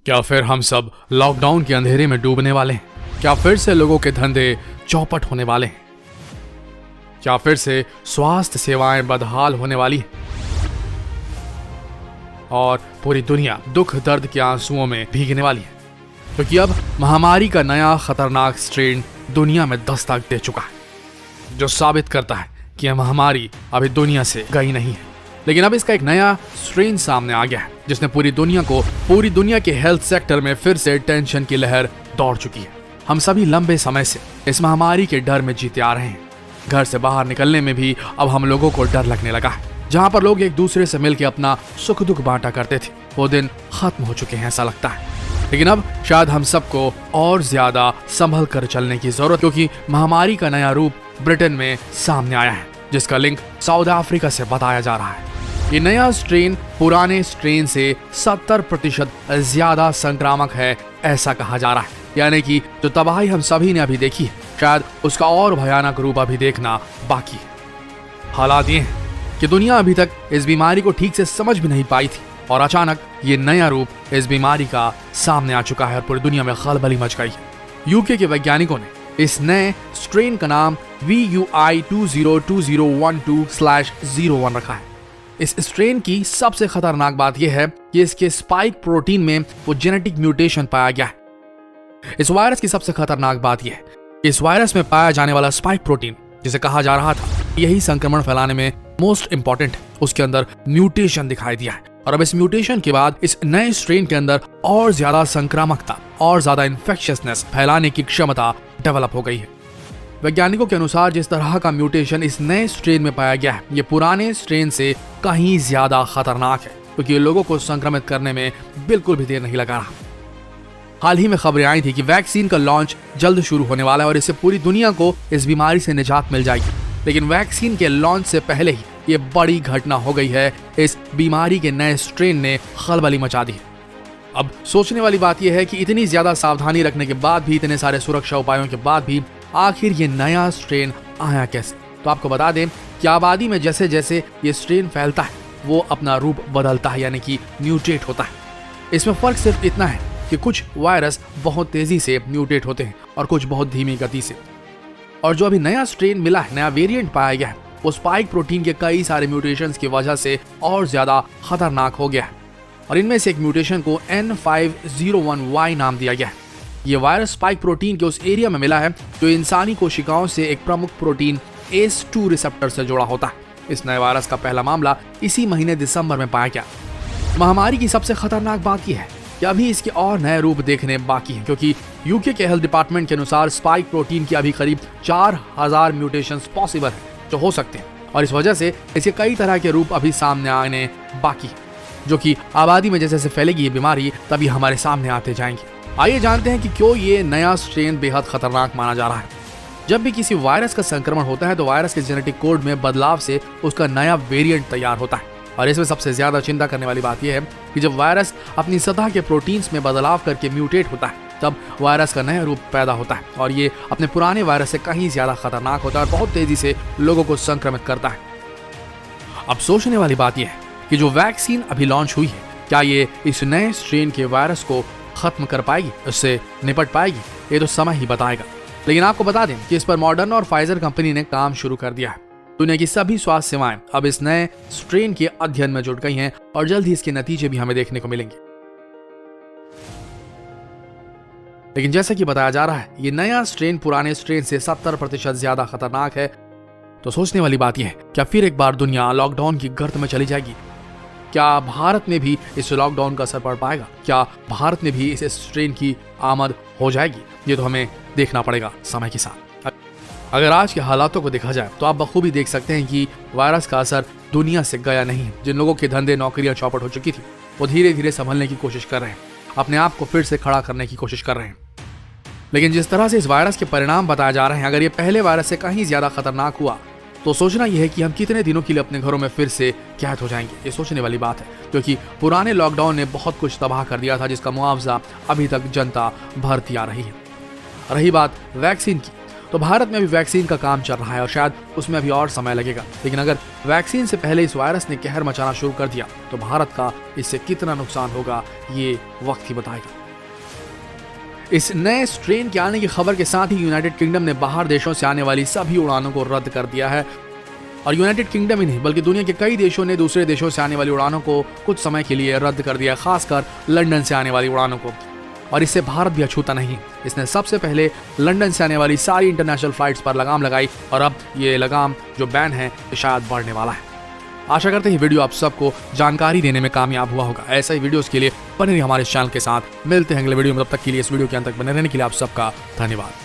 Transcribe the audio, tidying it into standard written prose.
क्या फिर हम सब लॉकडाउन के अंधेरे में डूबने वाले हैं? क्या फिर से लोगों के धंधे चौपट होने वाले हैं? क्या फिर से स्वास्थ्य सेवाएं बदहाल होने वाली हैं? और पूरी दुनिया दुख दर्द के आंसुओं में भीगने वाली है, क्योंकि अब महामारी का नया खतरनाक स्ट्रेन दुनिया में दस्तक दे चुका है, जो साबित करता है कि यह महामारी अभी दुनिया से गई नहीं है। लेकिन अब इसका एक नया स्ट्रेन सामने आ गया है, जिसने पूरी दुनिया के हेल्थ सेक्टर में फिर से टेंशन की लहर दौड़ चुकी है। हम सभी लंबे समय से इस महामारी के डर में जीते आ रहे हैं। घर से बाहर निकलने में भी अब हम लोगों को डर लगने लगा है। जहां पर लोग एक दूसरे से मिलकर अपना सुख दुख बांटा करते थे, वो दिन खत्म हो चुके हैं ऐसा लगता है। लेकिन अब शायद हम सबको और ज्यादा संभल कर चलने की जरूरत, क्योंकि महामारी का नया रूप ब्रिटेन में सामने आया है, जिसका लिंक साउथ अफ्रीका से बताया जा रहा है। ये नया स्ट्रेन पुराने स्ट्रेन से 70% ज्यादा संक्रामक है, ऐसा कहा जा रहा है। यानी कि जो तबाही हम सभी ने अभी देखी है, शायद उसका और भयानक रूप अभी देखना बाकी है। हालात ये हैं कि दुनिया अभी तक इस बीमारी को ठीक से समझ भी नहीं पाई थी, और अचानक ये नया रूप इस बीमारी का सामने आ चुका है और पूरी दुनिया में खलबली मच गई है। यूके के वैज्ञानिकों ने इस नए स्ट्रेन का नाम VUI 202012/01 रखा है। इस स्ट्रेन की सबसे खतरनाक बात यह है कि इसके स्पाइक प्रोटीन में वो जेनेटिक म्यूटेशन पाया गया है। इस वायरस की सबसे खतरनाक बात यह है कि इस वायरस में पाया जाने वाला स्पाइक प्रोटीन, जिसे कहा जा रहा था यही संक्रमण फैलाने में मोस्ट इंपॉर्टेंट, उसके अंदर म्यूटेशन दिखाई दिया है। और अब इस म्यूटेशन के बाद इस नए स्ट्रेन के अंदर और ज्यादा संक्रामकता और ज्यादा इन्फेक्शियसनेस फैलाने की क्षमता डेवलप हो गई है। वैज्ञानिकों के अनुसार जिस तरह का म्यूटेशन इस नए स्ट्रेन में पाया गया है, ये पुराने स्ट्रेन से कहीं ज्यादा खतरनाक है, क्योंकि ये लोगों को संक्रमित करने में बिल्कुल भी देर नहीं लगा रहा। हाल ही में खबरें आई थी कि वैक्सीन का लॉन्च जल्द शुरू होने वाला है और इससे पूरी दुनिया को इस बीमारी से निजात मिल जाएगी। लेकिन वैक्सीन के लॉन्च से पहले ही ये बड़ी घटना हो गई है। इस बीमारी के नए स्ट्रेन ने खलबली मचा दी है। अब सोचने वाली बात यह है कि इतनी ज्यादा सावधानी रखने के बाद भी, इतने सारे सुरक्षा उपायों के बाद भी, आखिर ये नया स्ट्रेन आया कैसे? तो आपको बता दें कि आबादी में जैसे जैसे ये स्ट्रेन फैलता है, वो अपना रूप बदलता है, यानी कि म्यूटेट होता है। इसमें फर्क सिर्फ इतना है कि कुछ वायरस बहुत तेजी से म्यूटेट होते हैं और कुछ बहुत धीमी गति से। और जो अभी नया स्ट्रेन मिला है, नया वेरिएंट पाया गया है, वो स्पाइक प्रोटीन के कई सारे म्यूटेशंस की वजह से और ज्यादा खतरनाक हो गया है। और इनमें से एक म्यूटेशन को N501Y नाम दिया गया है। ये वायरस स्पाइक प्रोटीन के उस एरिया में मिला है जो इंसानी कोशिकाओं से एक प्रमुख प्रोटीन ACE2 रिसेप्टर से जुड़ा होता है। इस नए वायरस का पहला मामला इसी महीने दिसंबर में पाया गया। महामारी की सबसे खतरनाक बात यह है कि अभी इसके और नए रूप देखने बाकी हैं, क्योंकि यूके के हेल्थ डिपार्टमेंट के अनुसार स्पाइक प्रोटीन की अभी करीब 4000 म्यूटेशंस पॉसिबल है जो हो सकते हैं, और इस वजह से इसके कई तरह के रूप अभी सामने आने बाकी है, जो कि आबादी में जैसे जैसे फैलेगी ये बीमारी, तभी हमारे सामने आते जाएंगे। आइए जानते हैं कि क्यों ये नया स्ट्रेन बेहद खतरनाक माना जा रहा है। जब भी किसी वायरस का संक्रमण होता है तो वायरस के जेनेटिक कोड में बदलाव से उसका नया वेरिएंट तैयार होता है। और इसमें सबसे ज्यादा चिंता करने वाली बात यह है कि जब वायरस अपनी सतह के प्रोटीन्स में बदलाव करके म्यूटेट होता है, तब वायरस का नया रूप पैदा होता है और ये अपने पुराने वायरस से कहीं ज्यादा खतरनाक होता है और बहुत तेजी से लोगों को संक्रमित करता है। अब सोचने वाली बात यह है कि जो वैक्सीन अभी लॉन्च हुई है, क्या ये इस नए स्ट्रेन के वायरस को खत्म कर पाएगी, उससे निपट पाएगी? ये तो समय ही बताएगा। लेकिन आपको बता दें कि इस पर मॉडर्ना और फाइजर कंपनी ने काम शुरू कर दिया है। दुनिया की सभी स्वास्थ्य सेवाएं अब इस नए स्ट्रेन के अध्ययन में जुट गई हैं और जल्द ही इसके नतीजे भी हमें देखने को मिलेंगे। लेकिन जैसा कि बताया जा रहा है, ये नया स्ट्रेन पुराने स्ट्रेन से 70% ज्यादा खतरनाक है। तो सोचने वाली बात यह है, क्या फिर एक बार दुनिया लॉकडाउन की गर्त में चली जाएगी? क्या भारत में भी इस लॉकडाउन का असर पड़ पाएगा? क्या भारत में भी इस स्ट्रेन की आमद हो जाएगी? ये तो हमें देखना पड़ेगा समय के साथ। अगर आज के हालातों को देखा जाए तो आप बखूबी देख सकते हैं कि वायरस का असर दुनिया से गया नहीं। जिन लोगों के धंधे नौकरियां चौपट हो चुकी थी, वो धीरे धीरे संभलने की कोशिश कर रहे हैं, अपने आप को फिर से खड़ा करने की कोशिश कर रहे हैं। लेकिन जिस तरह से इस वायरस के परिणाम बताए जा रहे हैं, अगर ये पहले वायरस से कहीं ज्यादा खतरनाक हुआ तो सोचना यह है कि हम कितने दिनों के लिए अपने घरों में फिर से कैद हो जाएंगे। ये सोचने वाली बात है, क्योंकि पुराने लॉकडाउन ने बहुत कुछ तबाह कर दिया था, जिसका मुआवजा अभी तक जनता भरती आ रही है। रही बात वैक्सीन की, तो भारत में अभी वैक्सीन का काम चल रहा है और शायद उसमें अभी और समय लगेगा, लेकिन अगर वैक्सीन से पहले इस वायरस ने कहर मचाना शुरू कर दिया तो भारत का इससे कितना नुकसान होगा ये वक्त ही बताएगा। इस नए स्ट्रेन के आने की खबर के साथ ही यूनाइटेड किंगडम ने बाहर देशों से आने वाली सभी उड़ानों को रद्द कर दिया है और यूनाइटेड किंगडम ही नहीं बल्कि दुनिया के कई देशों ने दूसरे देशों से आने वाली उड़ानों को कुछ समय के लिए रद्द कर दिया, खासकर लंदन से आने वाली उड़ानों को। और इससे भारत भी अछूता नहीं, इसने सबसे पहले लंदन से आने वाली सारी इंटरनेशनल फ्लाइट्स पर लगाम लगाई और अब ये लगाम जो बैन है शायद बढ़ने वाला है। आशा करते हैं वीडियो आप सबको जानकारी देने में कामयाब हुआ होगा। ऐसा ही वीडियोस के लिए बने रहिए हमारे चैनल के साथ। मिलते हैं अगले वीडियो में, तब तक के लिए इस वीडियो के अंत तक बने रहने के लिए आप सबका धन्यवाद।